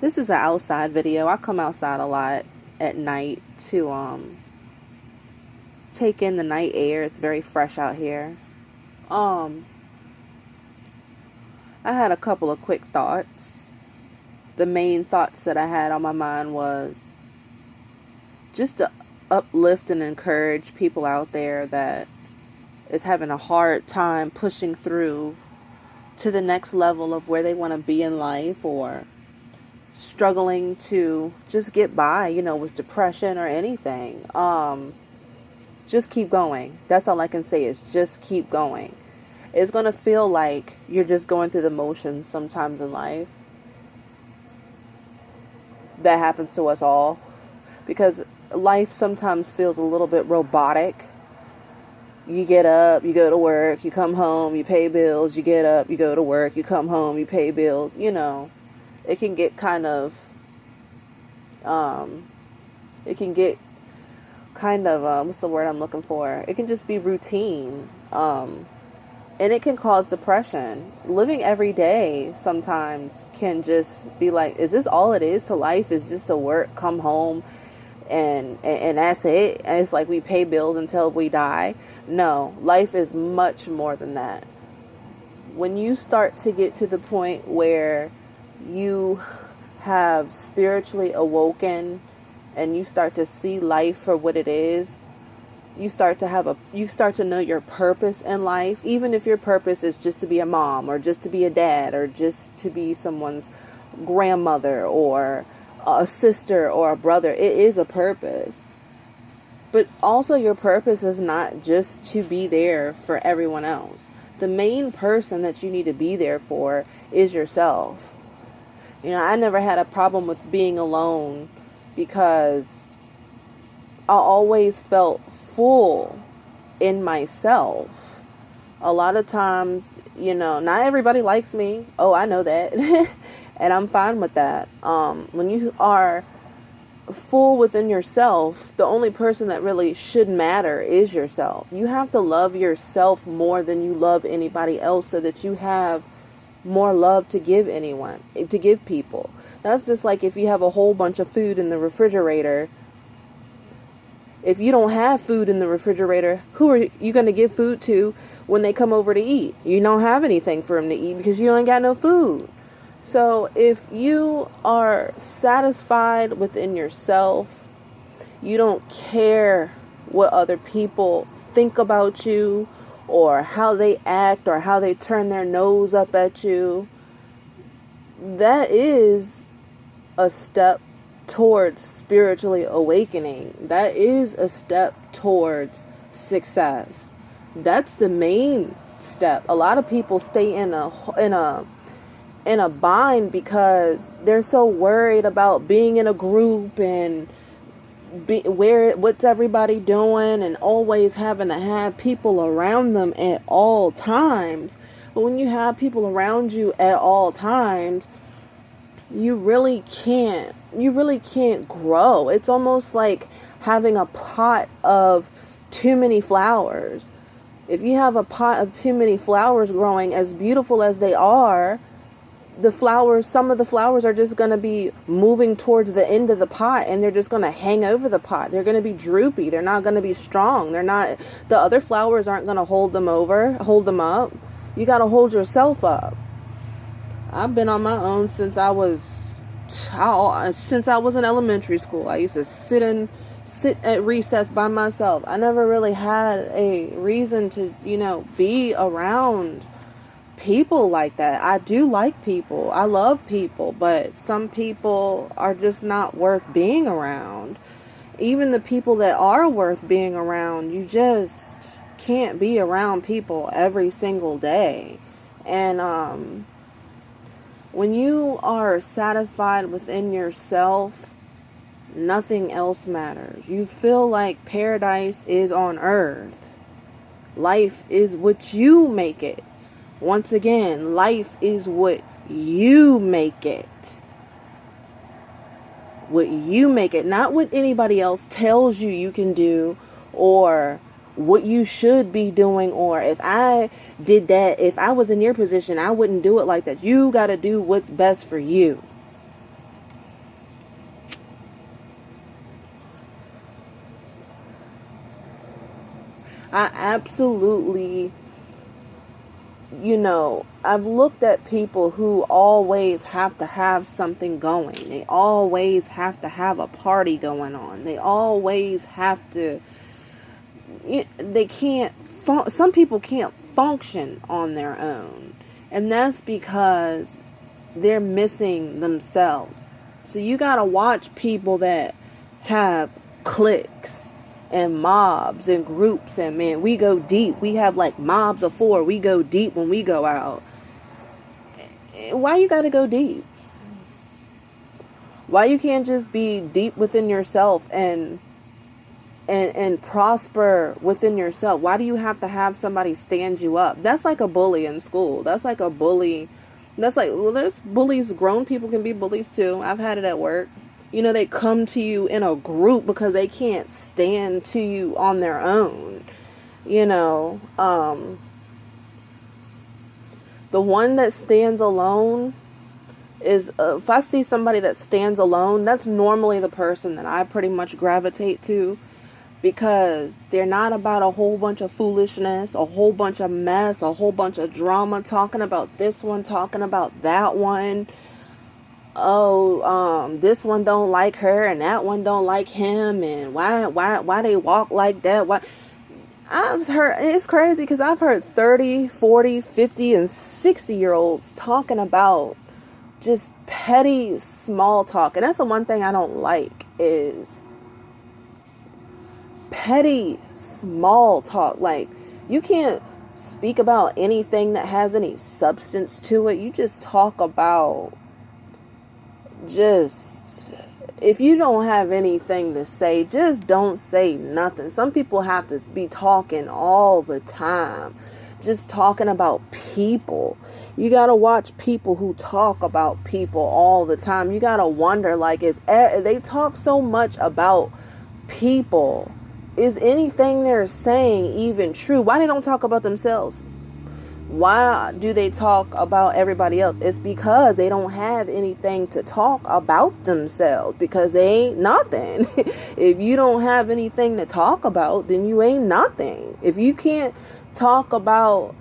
This is an outside video. I come outside a lot at night to take in the night air. It's very fresh out here. I had a couple of quick thoughts. The main thoughts that I had on my mind was just to uplift and encourage people out there that is having a hard time pushing through to the next level of where they want to be in life, or struggling to just get by, with depression or anything. Just keep going. That's all I can say is just keep going. It's going to feel like you're just going through the motions sometimes in life. That happens to us all, because life sometimes feels a little bit robotic. You get up, you go to work, you come home, you pay bills, you get up, you go to work, you come home, you pay bills. It can get kind of, what's the word I'm looking for? It can just be routine. And it can cause depression. Living every day sometimes can just be like, is this all it is to life? Is just to work, come home, and that's it? And it's like we pay bills until we die. No, life is much more than that. When you start to get to the point where you have spiritually awoken and you start to see life for what it is, you start to know your purpose in life. Even if your purpose is just to be a mom, or just to be a dad, or just to be someone's grandmother, or a sister, or a brother, it is a purpose. But also your purpose is not just to be there for everyone else. The main person that you need to be there for is yourself. I never had a problem with being alone, because I always felt full in myself. A lot of times, not everybody likes me. Oh, I know that. And I'm fine with that. When you are full within yourself, the only person that really should matter is yourself. You have to love yourself more than you love anybody else, so that you have more love to give people. That's just like if you have a whole bunch of food in the refrigerator. If you don't have food in the refrigerator, who are you going to give food to when they come over to eat? You don't have anything for them to eat because you ain't got no food. So if you are satisfied within yourself, you don't care what other people think about you, or how they act, or how they turn their nose up at you, that is a step towards spiritually awakening. That is a step towards success. That's the main step. A lot of people stay in a bind because they're so worried about being in a group and what's everybody doing, and always having to have people around them at all times. But when you have people around you at all times, you really can't grow. It's almost like having a pot of too many flowers. If you have a pot of too many flowers growing, as beautiful as they are, some of the flowers are just going to be moving towards the end of the pot, and they're just going to hang over the pot. They're going to be droopy. They're not going to be strong. The other flowers aren't going to hold them up. You got to hold yourself up. I've been on my own since I was in elementary school. I used to sit at recess by myself. I never really had a reason to, be around people like that. I do like people. I love people, but some people are just not worth being around. Even the people that are worth being around, you just can't be around people every single day. And when you are satisfied within yourself, nothing else matters. You feel like paradise is on earth. Life is what you make it. Once again, life is what you make it. What you make it, not what anybody else tells you can do, or what you should be doing, or if I did that, if I was in your position, I wouldn't do it like that. You got to do what's best for you. I absolutely, I've looked at people who always have to have something going. They always have to have a party going on. They always have to, they can't, some people can't function on their own. And that's because they're missing themselves. So you gotta watch people that have cliques and mobs and groups, and man, we go deep. We have like mobs of 4. We go deep when we go out. Why you gotta go deep? Why you can't just be deep within yourself and prosper within yourself? Why do you have to have somebody stand you up? That's like a bully in school. That's like a bully. That's like, well, there's bullies. Grown people can be bullies too. I've had it at work. They come to you in a group because they can't stand to you on their own. The one that stands alone is, if I see somebody that stands alone, that's normally the person that I pretty much gravitate to, because they're not about a whole bunch of foolishness, a whole bunch of mess, a whole bunch of drama, talking about this one, talking about that one. This one don't like her and that one don't like him, and why they walk like that? Why? I've heard, it's crazy because I've heard 30, 40, 50, and 60-year-olds talking about just petty small talk. And that's the one thing I don't like, is petty small talk. Like, you can't speak about anything that has any substance to it. You just talk about, if you don't have anything to say, just don't say nothing. Some people have to be talking all the time, just talking about people. You gotta watch people who talk about people all the time. You gotta wonder, like, they talk so much about people. Is anything they're saying even true? Why they don't talk about themselves? Why do they talk about everybody else? It's because they don't have anything to talk about themselves, because they ain't nothing. If you don't have anything to talk about, then you ain't nothing. If you can't talk about,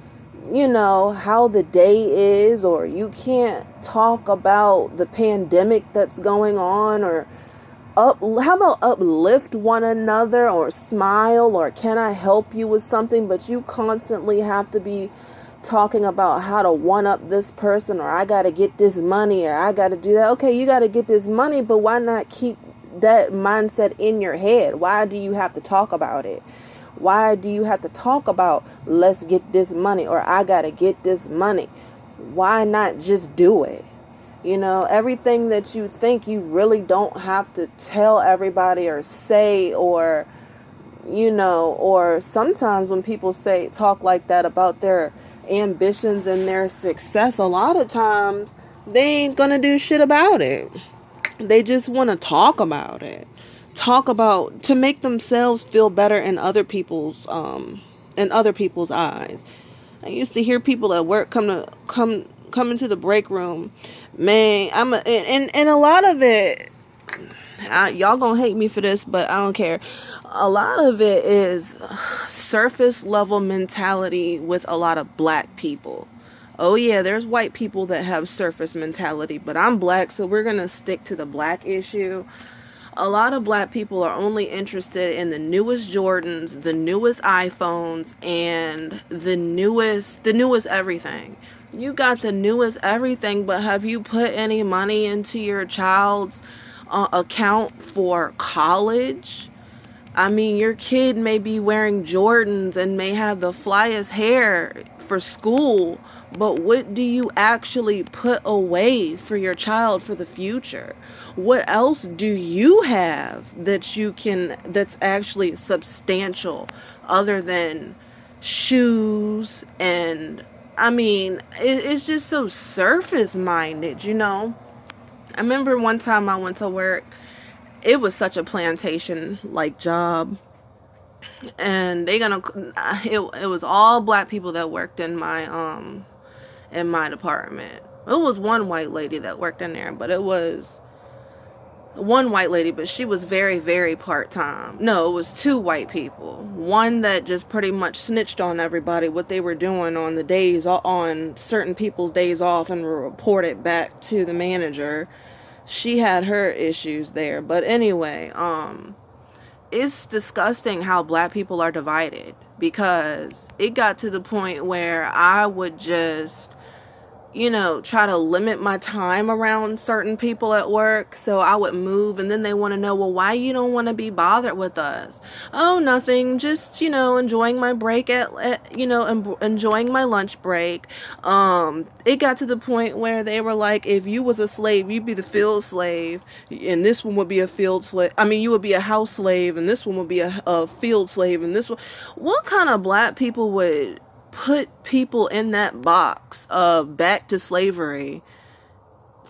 how the day is, or you can't talk about the pandemic that's going on, or how about uplift one another, or smile, or can I help you with something? But you constantly have to be talking about how to one up this person, or I got to get this money, or I got to do that. Okay, you got to get this money, but why not keep that mindset in your head? Why do you have to talk about it? Why do you have to talk about, let's get this money, or I got to get this money? Why not just do it? Everything that you think, you really don't have to tell everybody or say, or sometimes when people talk like that about their ambitions and their success, a lot of times they ain't gonna do shit about it. They just want to talk about it, to make themselves feel better in other people's eyes. I used to hear people at work come into the break room, man. And a lot of it, y'all gonna hate me for this, but I don't care. A lot of it is surface level mentality with a lot of black people. Oh yeah, there's white people that have surface mentality, but I'm black, so we're gonna stick to the black issue. A lot of black people are only interested in the newest Jordans, the newest iPhones, and the newest everything. You got the newest everything, but have you put any money into your child's account for college? I mean, your kid may be wearing Jordans and may have the flyest hair for school, but what do you actually put away for your child for the future? What else do you have that's actually substantial other than shoes? And I mean, it's just so surface minded, I remember one time I went to work. It was such a plantation like job, and it was all black people that worked in my department. It was one white lady that worked in there, but it was one white lady, but she was very, very part-time. No, it was two white people. One that just pretty much snitched on everybody what they were doing on the days, on certain people's days off, and reported back to the manager. She had her issues there. But anyway, it's disgusting how black people are divided, because it got to the point where I would just, try to limit my time around certain people at work. So I would move, and then they want to know, well, why you don't want to be bothered with us? Oh, nothing. Just, enjoying my break enjoying my lunch break. It got to the point where they were like, if you was a slave, you'd be the field slave, and this one would be a field slave. I mean, you would be a house slave, and this one would be a field slave, and this one. What kind of black people would put people in that box of back to slavery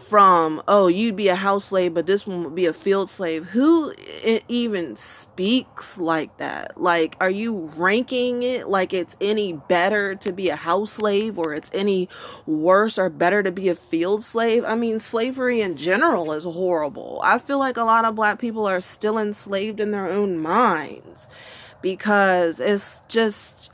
from, oh, you'd be a house slave, but this one would be a field slave? Who even speaks like that? Like, are you ranking it like it's any better to be a house slave, or it's any worse or better to be a field slave? I mean, slavery in general is horrible. I feel like a lot of black people are still enslaved in their own minds, because it's just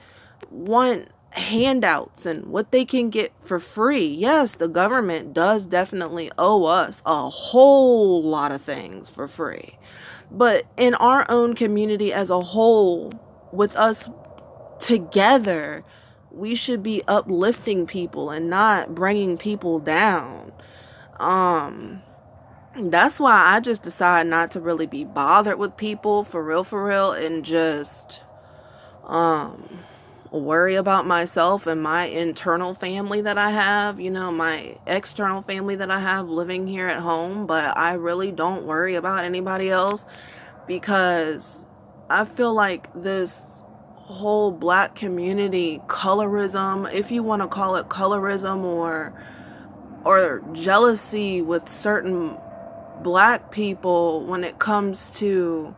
want handouts and what they can get for free. Yes, the government does definitely owe us a whole lot of things for free, but in our own community as a whole, with us together, we should be uplifting people and not bringing people down. That's why I just decide not to really be bothered with people for real, and just worry about myself and my internal family that I have, my external family that I have living here at home. But I really don't worry about anybody else, because I feel like this whole black community colorism, if you want to call it colorism, or jealousy with certain black people, when it comes to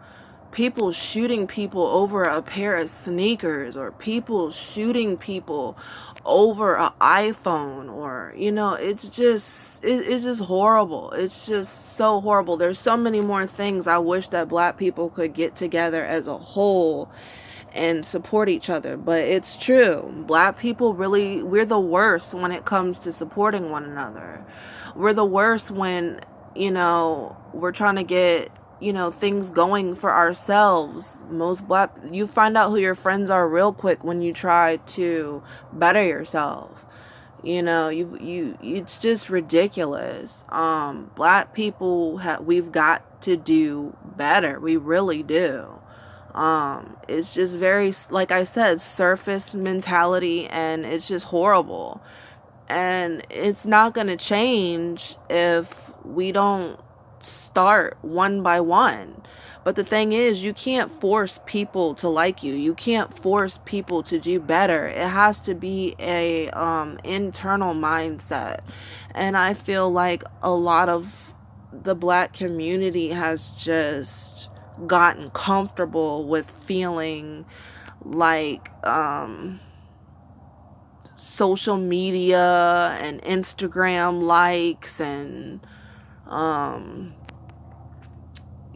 people shooting people over a pair of sneakers, or people shooting people over an iPhone, or it's just horrible. It's just so horrible. There's so many more things I wish that black people could get together as a whole and support each other. But it's true, black people really, we're the worst when it comes to supporting one another. We're the worst when we're trying to get things going for ourselves. You find out who your friends are real quick when you try to better yourself. It's just ridiculous. Black people we've got to do better. We really do. It's just very, like I said, surface mentality, and it's just horrible. And it's not going to change if we don't start one by one. But the thing is, you can't force people to like you. You can't force people to do better. It has to be a internal mindset. And I feel like a lot of the black community has just gotten comfortable with feeling like social media and Instagram likes and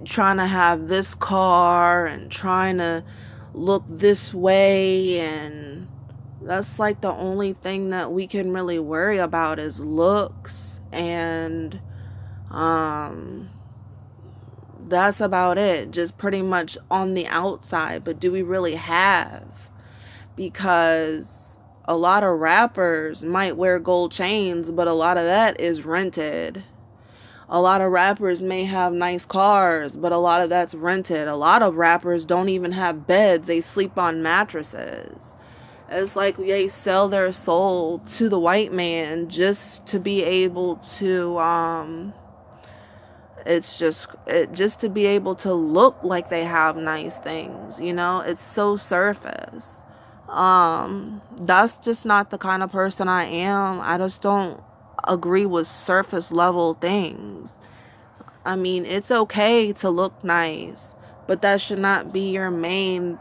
trying to have this car and trying to look this way, and that's like the only thing that we can really worry about is looks, and that's about it, just pretty much on the outside. But do we really have? Because a lot of rappers might wear gold chains, but a lot of that is rented. A lot of rappers may have nice cars, but a lot of that's rented. A lot of rappers don't even have beds. They sleep on mattresses. It's like they sell their soul to the white man just to be able to, just to be able to look like they have nice things, It's so surface. That's just not the kind of person I am. I just don't agree with surface level things. I mean, it's okay to look nice, but that should not be your main,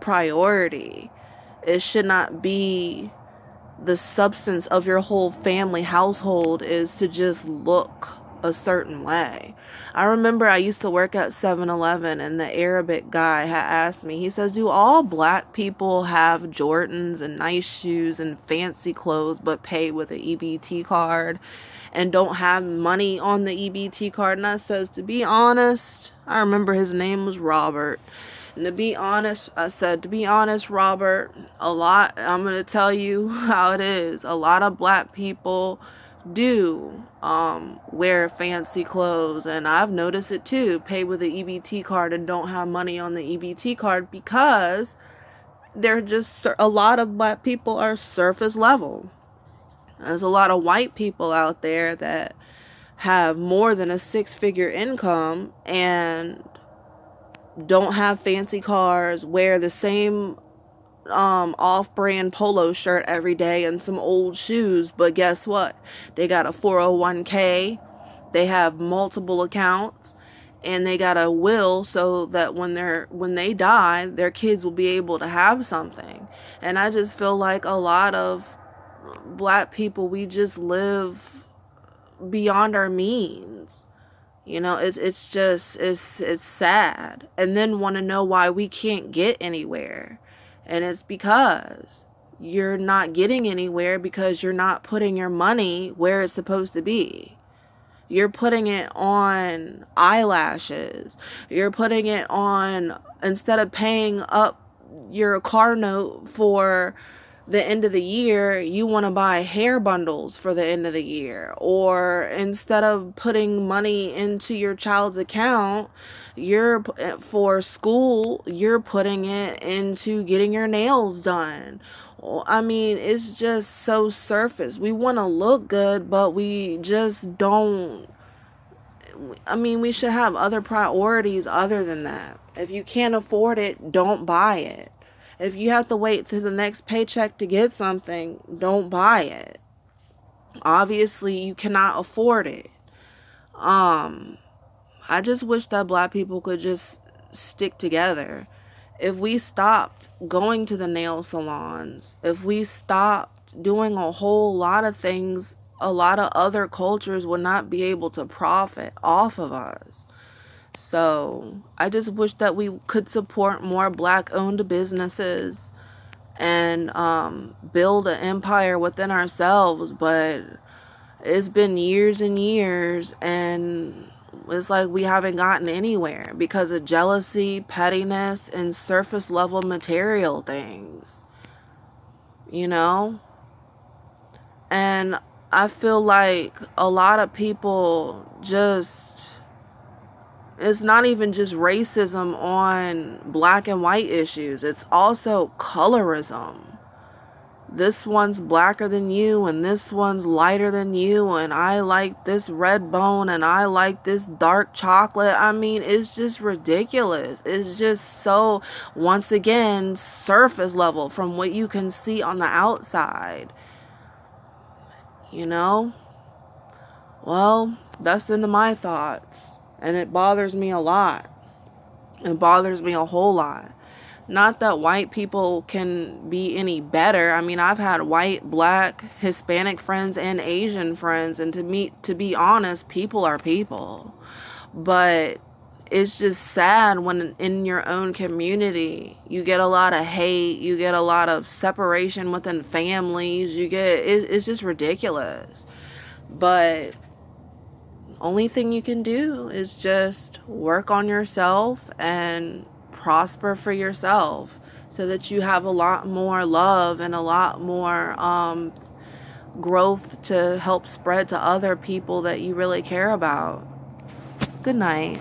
priority. It should not be the substance of your whole family household, is to just look a certain way. I remember I used to work at 7-Eleven, and the Arabic guy had asked me, he says, do all black people have Jordans and nice shoes and fancy clothes but pay with an EBT card and don't have money on the EBT card? And I says, to be honest, I remember his name was Robert. And to be honest, I said, to be honest, Robert, I'm going to tell you how it is. A lot of black people do wear fancy clothes, and I've noticed it too, pay with an EBT card and don't have money on the EBT card, because they're just, a lot of black people are surface level. There's a lot of white people out there that have more than a 6-figure income and don't have fancy cars, wear the same off-brand polo shirt every day and some old shoes, but guess what? They got a 401k, they have multiple accounts, and they got a will so that when they die, their kids will be able to have something. And I just feel like a lot of black people, we just live beyond our means. You know, it's just sad. And then want to know why we can't get anywhere. And it's because you're not getting anywhere because you're not putting your money where it's supposed to be. You're putting it on eyelashes. You're putting it on, instead of paying up your car note for the end of the year, you want to buy hair bundles for the end of the year. Or instead of putting money into your child's account, for school, you're putting it into getting your nails done. I mean, it's just so surface. We want to look good, but we just don't. I mean, we should have other priorities other than that. If you can't afford it, don't buy it. If you have to wait till the next paycheck to get something, don't buy it. Obviously, you cannot afford it. I just wish that black people could just stick together. If we stopped going to the nail salons, if we stopped doing a whole lot of things, a lot of other cultures would not be able to profit off of us. So I just wish that we could support more black-owned businesses and build an empire within ourselves. But it's been years and years, and it's like we haven't gotten anywhere because of jealousy, pettiness, and surface level material things. You know? And I feel like a lot of people just, it's not even just racism on black and white issues. It's also colorism. This one's blacker than you, and this one's lighter than you, and I like this red bone, and I like this dark chocolate. I mean, it's just ridiculous. It's just so, once again, surface level from what you can see on the outside. You know? Well, that's the end of my thoughts. And it bothers me a lot. It bothers me a whole lot. Not that white people can be any better. I mean, I've had white, black, Hispanic friends and Asian friends. And to be honest, people are people. But it's just sad when in your own community, you get a lot of hate. You get a lot of separation within families. It's just ridiculous. But only thing you can do is just work on yourself and prosper for yourself so that you have a lot more love and a lot more growth to help spread to other people that you really care about. Good night.